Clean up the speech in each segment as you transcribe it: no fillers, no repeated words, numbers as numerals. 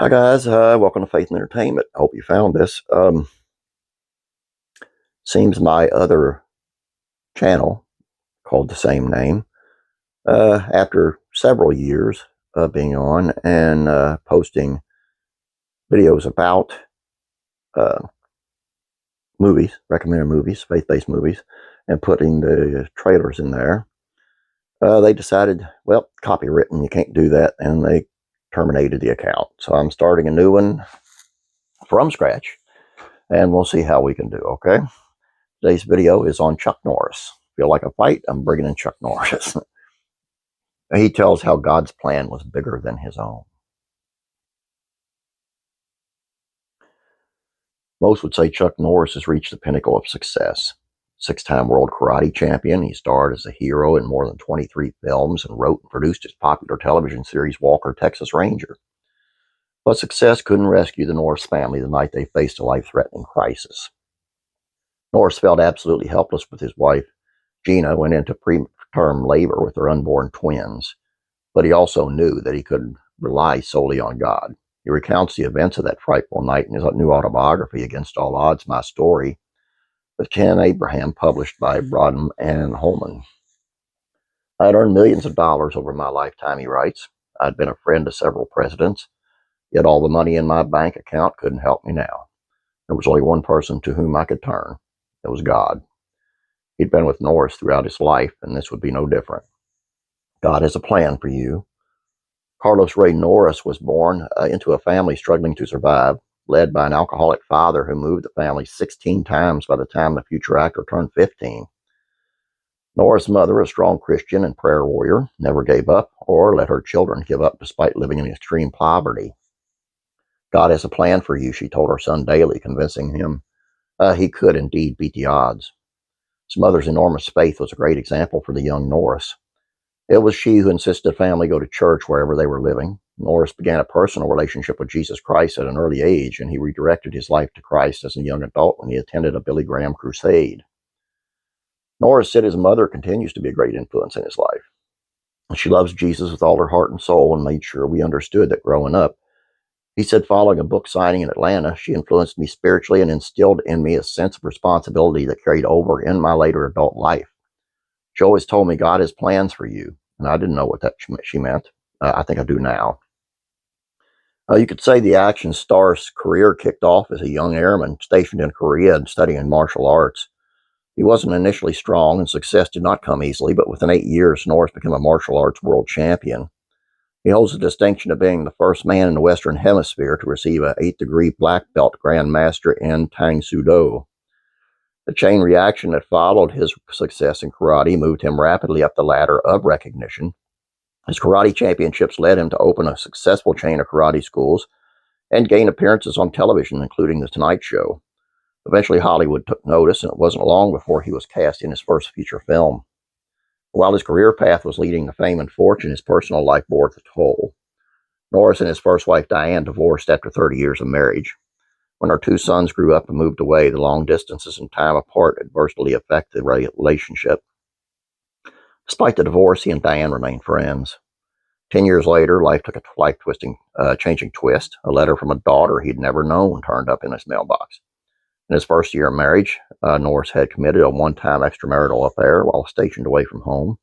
Hi guys, welcome to Faith and Entertainment. I hope you found this. Seems my other channel, called the same name, after several years of being on and posting videos about uh, movies, recommended movies, faith-based movies, and putting the trailers in there, they decided, well, copywritten, you can't do that, and they terminated the account. So I'm starting a new one from scratch, and we'll see how we can do, okay? Today's video is on Chuck Norris. Feel like a fight? I'm bringing in Chuck Norris. He tells how God's plan was bigger than his own. Most would say Chuck Norris has reached the pinnacle of success. Six-time world karate champion, he starred as a hero in more than 23 films and wrote and produced his popular television series Walker, Texas Ranger. But success couldn't rescue the Norris family the night they faced a life-threatening crisis. Norris felt absolutely helpless with his wife. Gina went into preterm labor with her unborn twins, but he also knew that he couldn't rely solely on God. He recounts the events of that frightful night in his new autobiography, Against All Odds, My Story, with Ken Abraham, published by Broadham and Holman. I had earned millions of dollars over my lifetime, he writes. I'd been a friend to several presidents, yet all the money in my bank account couldn't help me now. There was only one person to whom I could turn. It was God. He'd been with Norris throughout his life, and this would be no different. God has a plan for you. Carlos Ray Norris was born into a family struggling to survive, led by an alcoholic father who moved the family 16 times by the time the future actor turned 15. Norris' mother, a strong Christian and prayer warrior, never gave up or let her children give up despite living in extreme poverty. God has a plan for you, she told her son daily, convincing him he could indeed beat the odds. His mother's enormous faith was a great example for the young Norris. It was she who insisted the family go to church wherever they were living. Norris began a personal relationship with Jesus Christ at an early age, and he redirected his life to Christ as a young adult when he attended a Billy Graham crusade. Norris said his mother continues to be a great influence in his life. She loves Jesus with all her heart and soul and made sure we understood that growing up. He said, following a book signing in Atlanta, she influenced me spiritually and instilled in me a sense of responsibility that carried over in my later adult life. She always told me God has plans for you, and I didn't know what that she meant. I think I do now. You could say the action star's career kicked off as a young airman stationed in Korea and studying martial arts. He wasn't initially strong, and success did not come easily, but within 8 years, Norris became a martial arts world champion. He holds the distinction of being the first man in the Western Hemisphere to receive an 8th-degree black belt Grand Master in Tang Soo Do. The chain reaction that followed his success in karate moved him rapidly up the ladder of recognition. His karate championships led him to open a successful chain of karate schools and gain appearances on television, including The Tonight Show. Eventually, Hollywood took notice, and it wasn't long before he was cast in his first feature film. While his career path was leading to fame and fortune, his personal life bore the toll. Norris and his first wife, Diane, divorced after 30 years of marriage. When our 2 sons grew up and moved away, the long distances and time apart adversely affected the relationship. Despite the divorce, he and Diane remained friends. 10 years later, life took a life-twisting, changing twist. A letter from a daughter he'd never known turned up in his mailbox. In his first year of marriage, Norris had committed a one-time extramarital affair while stationed away from home.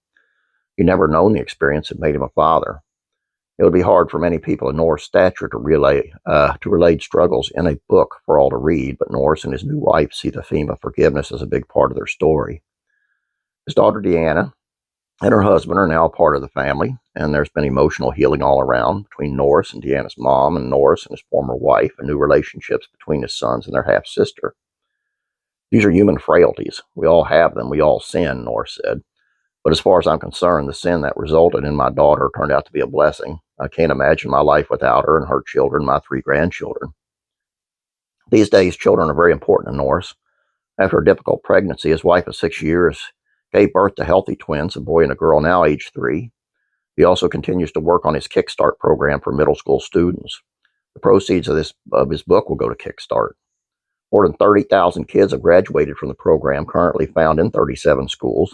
He'd never known the experience that made him a father. It would be hard for many people of Norris' stature to relate struggles in a book for all to read, but Norris and his new wife see the theme of forgiveness as a big part of their story. His daughter, Deanna, and her husband are now a part of the family, and there's been emotional healing all around between Norris and Deanna's mom, and Norris and his former wife, and new relationships between his sons and their half-sister. These are human frailties. We all have them. We all sin, Norris said. But as far as I'm concerned, the sin that resulted in my daughter turned out to be a blessing. I can't imagine my life without her and her children, my 3 grandchildren. These days, children are very important to Norris. After a difficult pregnancy, his wife of 6 years gave birth to healthy twins, a boy and a girl now age 3. He also continues to work on his Kickstart program for middle school students. The proceeds of his book will go to Kickstart. More than 30,000 kids have graduated from the program, currently found in 37 schools.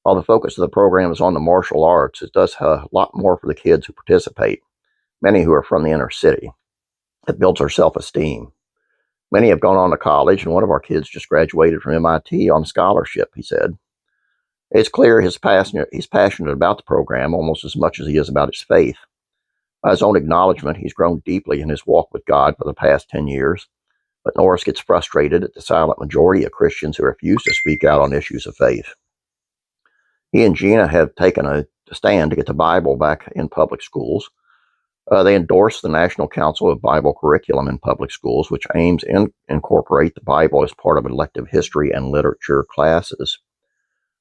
While the focus of the program is on the martial arts, it does a lot more for the kids who participate, many who are from the inner city. It builds our self-esteem. Many have gone on to college, and one of our kids just graduated from MIT on scholarship, he said. It's clear he's passionate about the program almost as much as he is about his faith. By his own acknowledgement, he's grown deeply in his walk with God for the past 10 years, but Norris gets frustrated at the silent majority of Christians who refuse to speak out on issues of faith. He and Gina have taken a stand to get the Bible back in public schools. They endorse the National Council of Bible Curriculum in public schools, which aims to incorporate the Bible as part of elective history and literature classes.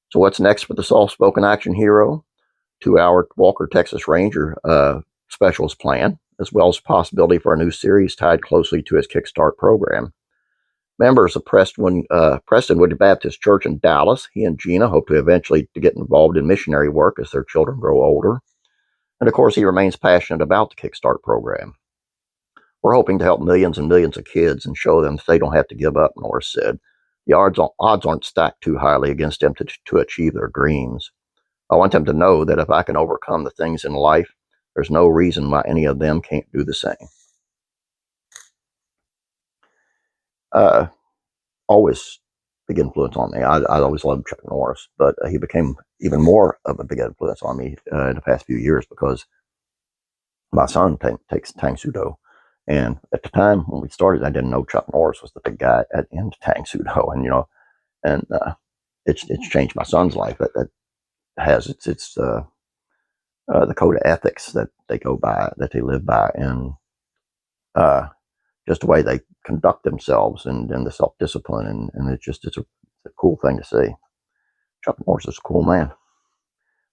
So what's next for the soft-spoken action hero? 2-hour Walker, Texas Ranger specials plan, as well as possibility for a new series tied closely to his Kickstart program. Members of Prestonwood Baptist Church in Dallas, he and Gina hope to eventually get involved in missionary work as their children grow older. And of course, he remains passionate about the Kickstart program. We're hoping to help millions and millions of kids and show them that they don't have to give up, Norris said. The odds aren't stacked too highly against them to achieve their dreams. I want them to know that if I can overcome the things in life, there's no reason why any of them can't do the same. Always big influence on me. I always loved Chuck Norris, but he became even more of a big influence on me in the past few years because my son takes Tang Sudo. And at the time when we started, I didn't know Chuck Norris was the big guy in Tang Sudo. And, it's changed my son's life. That has the code of ethics that they go by, that they live by, and just the way they conduct themselves and the self-discipline. And it's a cool thing to see. Chuck Norris is a cool man.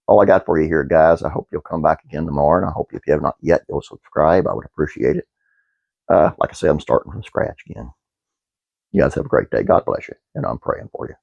All I got for you here, guys. I hope you'll come back again tomorrow, and I hope if you have not yet, you'll subscribe. I would appreciate it. Like I said, I'm starting from scratch again. You guys have a great day. God bless you, and I'm praying for you.